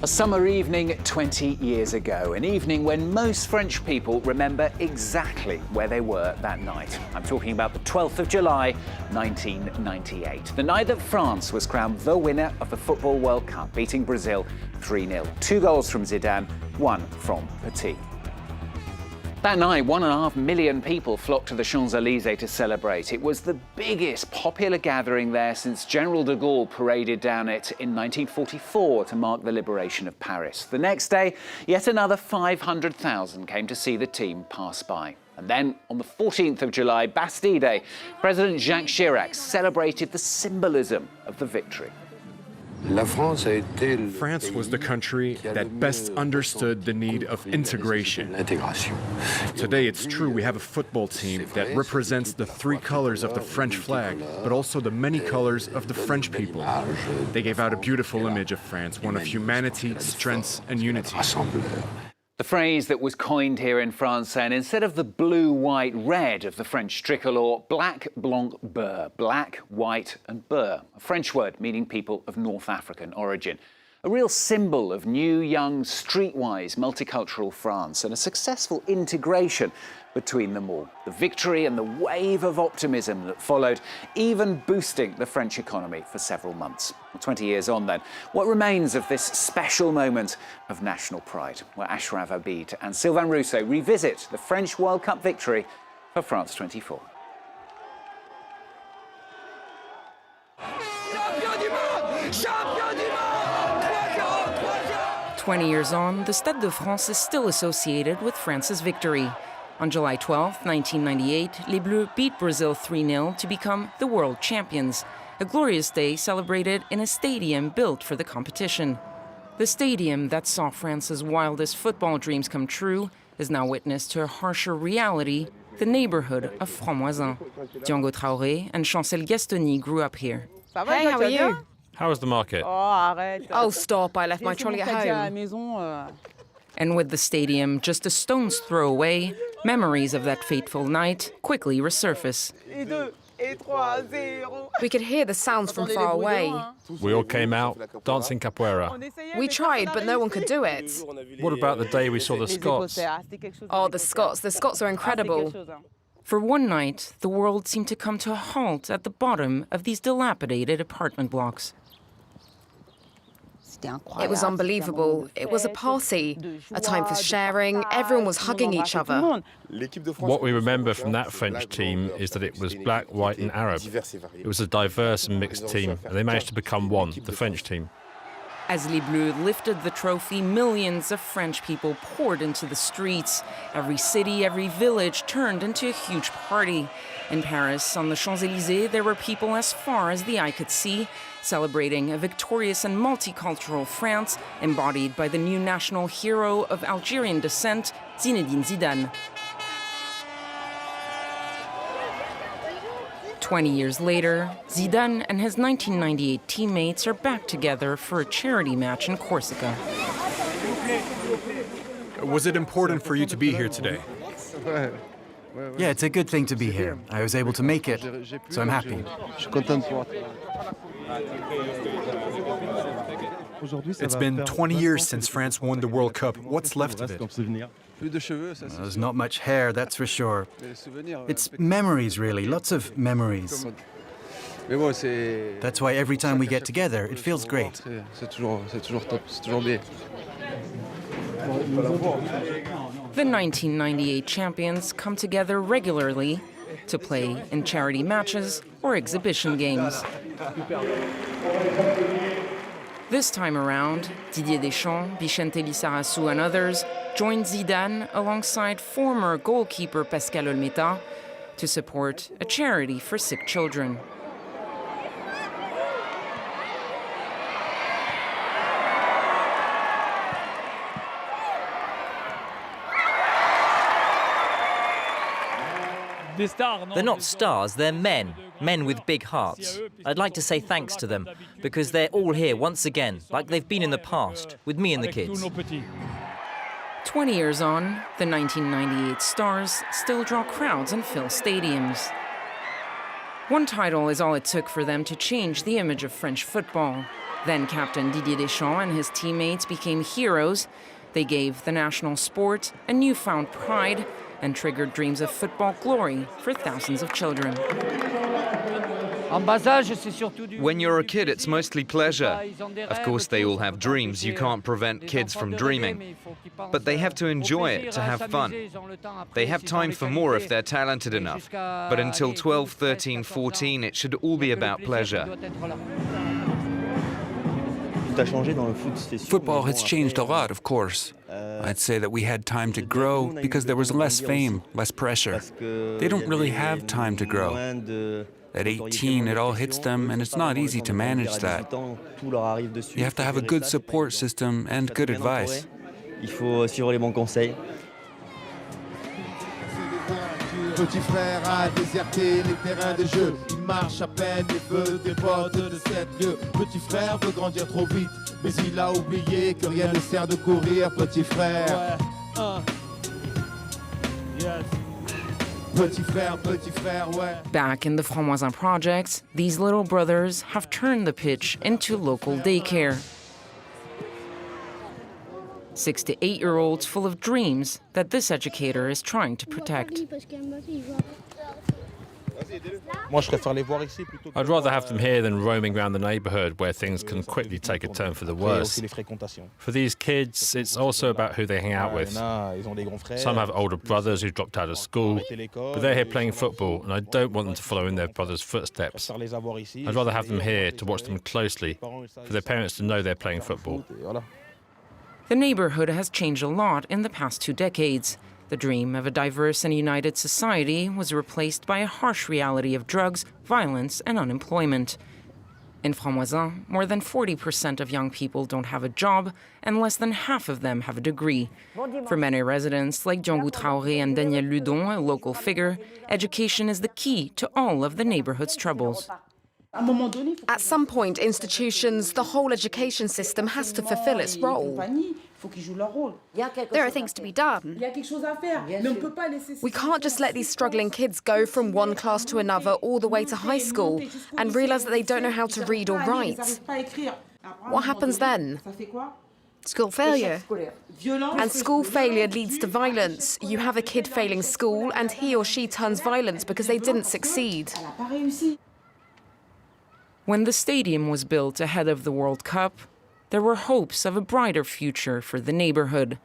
A summer evening 20 years ago, an evening when most French people remember exactly where they were that night. I'm talking about the 12th of July, 1998, the night that France was crowned the winner of the Football World Cup, beating Brazil 3-0. 2 goals from Zidane, 1 from Petit. That night, 1.5 million people flocked to the Champs-Élysées to celebrate. It was the biggest popular gathering there since General de Gaulle paraded down it in 1944 to mark the liberation of Paris. The next day, yet another 500,000 came to see the team pass by. And then, on the 14th of July, Bastille Day, President Jacques Chirac celebrated the symbolism of the victory. France was the country that best understood the need of integration. Today, it's true we have a football team that represents the 3 colors of the French flag, but also the many colors of the French people. They gave out a beautiful image of France, one of humanity, strength, and unity. The phrase that was coined here in France, and instead of the blue, white, red of the French tricolor, black, blanc, bleu, black, white and bleu, a French word meaning people of North African origin. A real symbol of new, young, streetwise, multicultural France and a successful integration between them all. The victory and the wave of optimism that followed, even boosting the French economy for several months. Well, 20 years on then, what remains of this special moment of national pride, where Ashraf Abid and Sylvain Rousseau revisit the French World Cup victory for France 24. 20 years on, the Stade de France is still associated with France's victory. On July 12, 1998, Les Bleus beat Brazil 3-0 to become the world champions, a glorious day celebrated in a stadium built for the competition. The stadium that saw France's wildest football dreams come true is now witness to a harsher reality, the neighborhood of FRANC-MOISIN. Diongo Traoré and Chancel Gastoni grew up here. Hey, how are you? How was the market? Oh, stop. I left my trolley at home. And with the stadium just a stone's throw away, memories of that fateful night quickly resurface. We could hear the sounds from far away. We all came out dancing capoeira. We tried, but no one could do it. What about the day we saw the Scots? Oh, the Scots. The Scots are incredible. For one night, the world seemed to come to a halt at the bottom of these dilapidated apartment blocks. It was unbelievable. It was a party, a time for sharing. Everyone was hugging each other. What we remember from that French team is that it was black, white and Arab. It was a diverse and mixed team, and they managed to become one, the French team. As Les Bleus lifted the trophy, millions of French people poured into the streets. Every city, every village turned into a huge party. In Paris, on the Champs-Élysées, there were people as far as the eye could see, celebrating a victorious and multicultural France embodied by the new national hero of Algerian descent, Zinedine Zidane. 20 years later, Zidane and his 1998 teammates are back together for a charity match in Corsica. Was it important for you to be here today? Yeah, it's a good thing to be here. I was able to make it, so I'm happy. It's been 20 years since France won the World Cup. What's left of it? There's not much hair, that's for sure. It's memories, really, lots of memories. That's why every time we get together, it feels great. The 1998 champions come together regularly to play in charity matches or exhibition games. This time around, Didier Deschamps, BIXENTE, LIZARAZU and others joined Zidane alongside former goalkeeper Pascal Olmeta to support a charity for sick children. They're not stars, they're men. Men with big hearts. I'd like to say thanks to them, because they're all here once again, like they've been in the past, with me and the kids. 20 years on, the 1998 stars still draw crowds and fill stadiums. One title is all it took for them to change the image of French football. Then captain Didier Deschamps and his teammates became heroes. They gave the national sport a newfound pride and triggered dreams of football glory for thousands of children. When you're a kid, it's mostly pleasure. Of course, they all have dreams. You can't prevent kids from dreaming. But they have to enjoy it, to have fun. They have time for more if they're talented enough. But until 12, 13, 14, it should all be about pleasure. Football has changed a lot, of course. I'd say that we had time to grow because there was less fame, less pressure. They don't really have time to grow. At 18, it all hits them, and it's not easy to manage that. You have to have a good support system and good advice. Petit frère a déserté les terrains de jeu. Il marche à peine et veut des bottes de 7 lieues. Petit frère veut grandir trop vite, mais il a oublié que rien ne sert de courir, petit frère. Petit frère, ouais. Back in the FRANC-MOISIN projects, these little brothers have turned the pitch into local daycare. 6 to 8-year-olds full of dreams that this educator is trying to protect. I'd rather have them here than roaming around the neighbourhood where things can quickly take a turn for the worse. For these kids, it's also about who they hang out with. Some have older brothers who dropped out of school, but they're here playing football, and I don't want them to follow in their brothers' footsteps. I'd rather have them here to watch them closely, for their parents to know they're playing football. The neighborhood has changed a lot in the past 2 decades. The dream of a diverse and united society was replaced by a harsh reality of drugs, violence, and unemployment. In FRANC-MOISIN, more than 40% of young people don't have a job, and less than half of them have a degree. For many residents, like Traoré and Danielle Ludon, a local figure, education is the key to all of the neighborhood's troubles. At some point, institutions, the whole education system has to fulfill its role. There are things to be done. We can't just let these struggling kids go from one class to another all the way to high school and realize that they don't know how to read or write. What happens then? School failure. And school failure leads to violence. You have a kid failing school and he or she turns violent because they didn't succeed. When the stadium was built ahead of the World Cup, there were hopes of a brighter future for the neighborhood.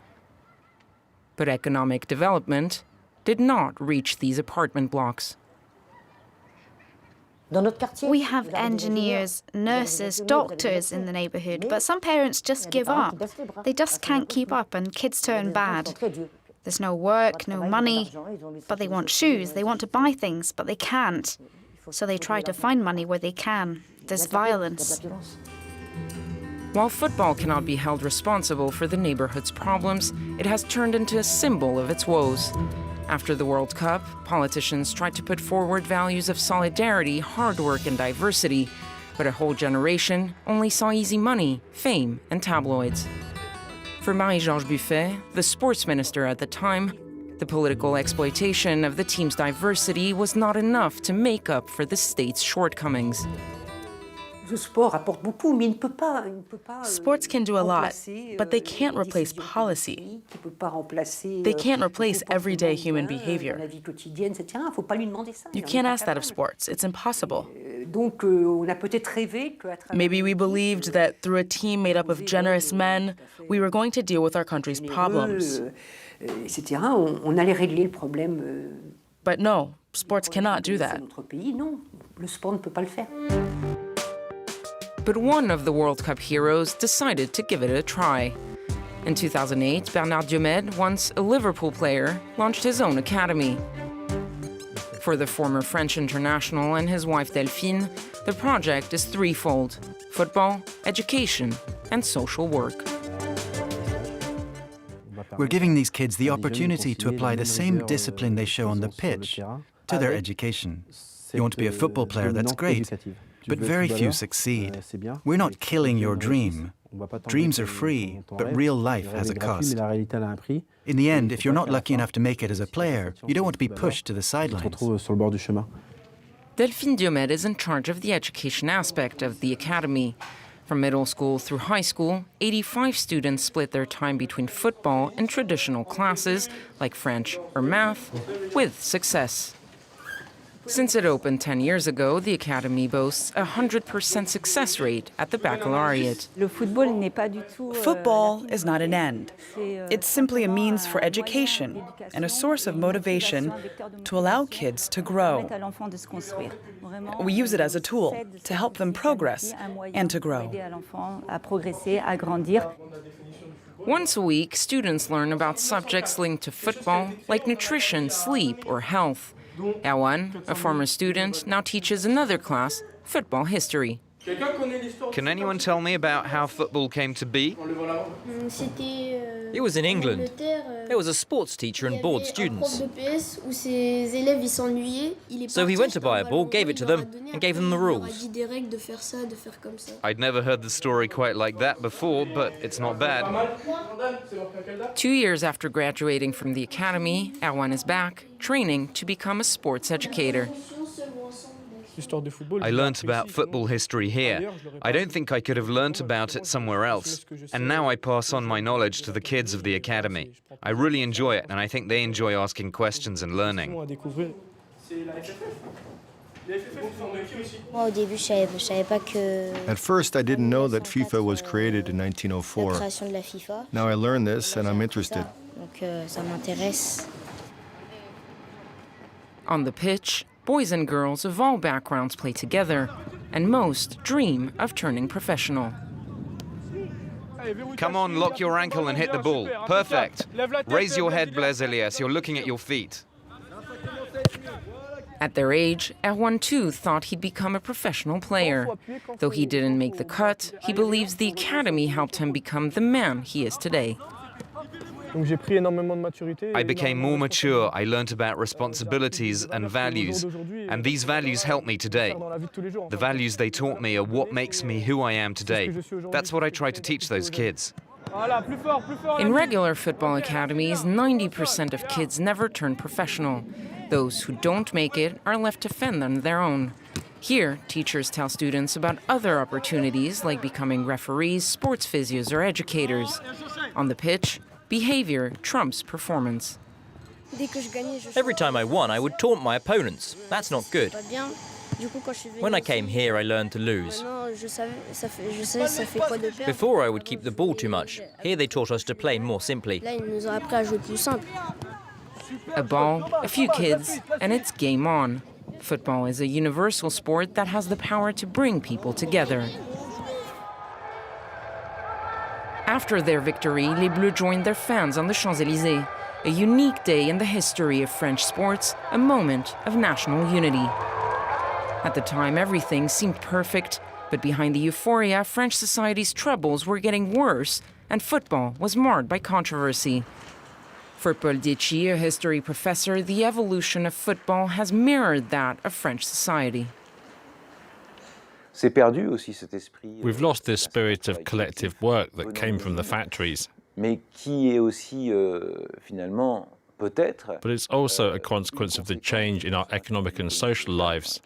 But economic development did not reach these apartment blocks. We have engineers, nurses, doctors in the neighborhood, but some parents just give up. They just can't keep up and kids turn bad. There's no work, no money, but they want shoes, they want to buy things, but they can't. So they try to find money where they can. There's violence. While football cannot be held responsible for the neighborhood's problems, it has turned into a symbol of its woes. After the World Cup, politicians tried to put forward values of solidarity, hard work, and diversity, but a whole generation only saw easy money, fame, and tabloids. For Marie-George Buffet, the sports minister at the time, the political exploitation of the team's diversity was not enough to make up for the state's shortcomings. Sports can do a lot, but they can't replace policy. They can't replace everyday human behavior. You can't ask that of sports. It's impossible. Maybe we believed that through a team made up of generous men, we were going to deal with our country's problems. But no, sports cannot do that. But one of the World Cup heroes decided to give it a try. In 2008, Bernard Diomede, once a Liverpool player, launched his own academy. For the former French international and his wife Delphine, the project is threefold: football, education, and social work. We're giving these kids the opportunity to apply the same discipline they show on the pitch to their education. You want to be a football player, that's great, but very few succeed. We're not killing your dream. Dreams are free, but real life has a cost. In the end, if you're not lucky enough to make it as a player, you don't want to be pushed to the sidelines. Delphine Diomede is in charge of the education aspect of the academy. From middle school through high school, 85 students split their time between football and traditional classes like French or math, with success. Since it opened 10 years ago, the Academy boasts a 100% success rate at the baccalaureate. Football is not an end. It's simply a means for education and a source of motivation to allow kids to grow. We use it as a tool to help them progress and to grow. Once a week, students learn about subjects linked to football, like nutrition, sleep, or health. ERWANN, a former student, now teaches another class, football history. Can anyone tell me about how football came to be? It was in England. There was a sports teacher and bored students. So he went to buy a ball, gave it to them, and gave them the rules. I'd never heard the story quite like that before, but it's not bad. 2 years after graduating from the academy, ERWANN is back, training to become a sports educator. I learnt about football history here. I don't think I could have learnt about it somewhere else. And now I pass on my knowledge to the kids of the academy. I really enjoy it, and I think they enjoy asking questions and learning. At first, I didn't know that FIFA was created in 1904. Now I learn this, and I'm interested. On the pitch, boys and girls of all backgrounds play together, and most dream of turning professional. Come on, lock your ankle and hit the ball. Perfect. Raise your head, Blaise Elias. You're looking at your feet. At their age, ERWANN too thought he'd become a professional player. Though he didn't make the cut, he believes the academy helped him become the man he is today. I became more mature, I learnt about responsibilities and values, and these values help me today. The values they taught me are what makes me who I am today. That's what I try to teach those kids. In regular football academies, 90% of kids never turn professional. Those who don't make it are left to fend on their own. Here, teachers tell students about other opportunities like becoming referees, sports physios, or educators. On the pitch, behavior trumps performance. Every time I won, I would taunt my opponents. That's not good. When I came here, I learned to lose. Before, I would keep the ball too much. Here, they taught us to play more simply. A ball, a few kids, and it's game on. Football is a universal sport that has the power to bring people together. After their victory, les Bleus joined their fans on the Champs-Élysées, a unique day in the history of French sports, a moment of national unity. At the time, everything seemed perfect, but behind the euphoria, French society's troubles were getting worse, and football was marred by controversy. For Paul Dietschy, a history professor, the evolution of football has mirrored that of French society. We've lost this spirit of collective work that came from the factories. But it's also a consequence of the change in our economic and social lives,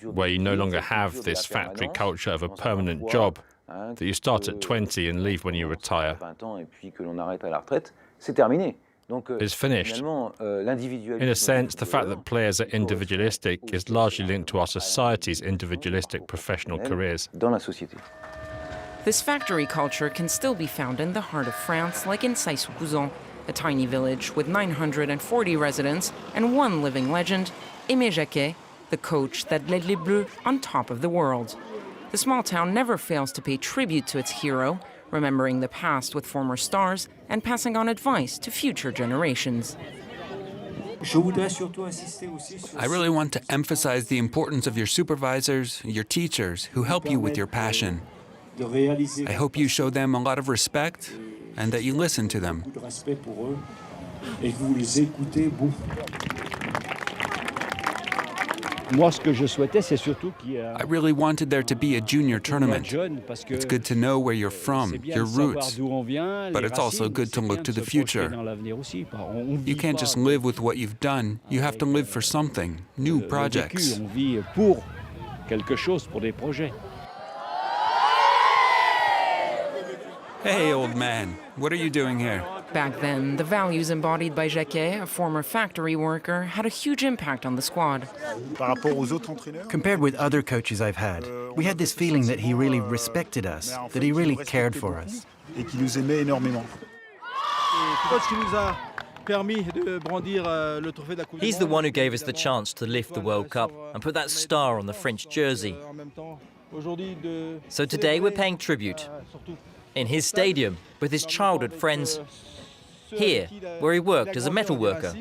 where you no longer have this factory culture of a permanent job, that you start at 20 and leave when you retire. Is finished. In a sense, the fact that players are individualistic is largely linked to our society's individualistic professional careers. This factory culture can still be found in the heart of France, like in Saï-sous-Couzon, a tiny village with 940 residents and one living legend, Aimé Jacquet, the coach that led les Bleus on top of the world. The small town never fails to pay tribute to its hero, remembering the past with former stars and passing on advice to future generations. I really want to emphasize the importance of your supervisors, your teachers, who help you with your passion. I hope you show them a lot of respect and that you listen to them. I really wanted there to be a junior tournament. It's good to know where you're from, your roots, but it's also good to look to the future. You can't just live with what you've done, you have to live for something, new projects. Hey, old man, what are you doing here? Back then, the values embodied by Jacquet, a former factory worker, had a huge impact on the squad. Compared with other coaches I've had, we had this feeling that he really respected us, that he really cared for us. He's the one who gave us the chance to lift the World Cup and put that star on the French jersey. So today we're paying tribute. In his stadium, with his childhood friends. Here, where he worked as a metal worker.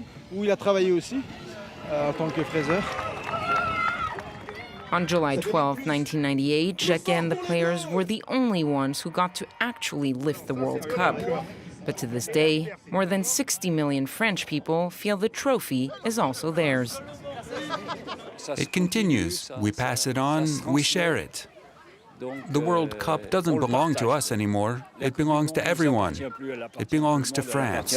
On July 12, 1998, Jacquet and the players were the only ones who got to actually lift the World Cup. But to this day, more than 60 million French people feel the trophy is also theirs. It continues. We pass it on, we share it. The World Cup doesn't belong to us anymore. It belongs to everyone. It belongs to France.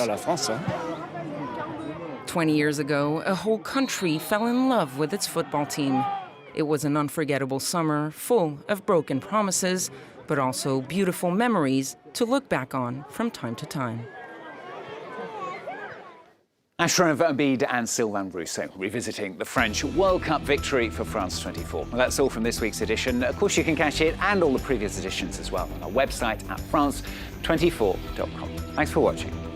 20 years ago, a whole country fell in love with its football team. It was an unforgettable summer, full of broken promises, but also beautiful memories to look back on from time to time. Ashraf Abid and Sylvain Rousseau revisiting the French World Cup victory for France 24. Well, that's all from this week's edition. Of course, you can catch it and all the previous editions as well on our website at France24.com. Thanks for watching.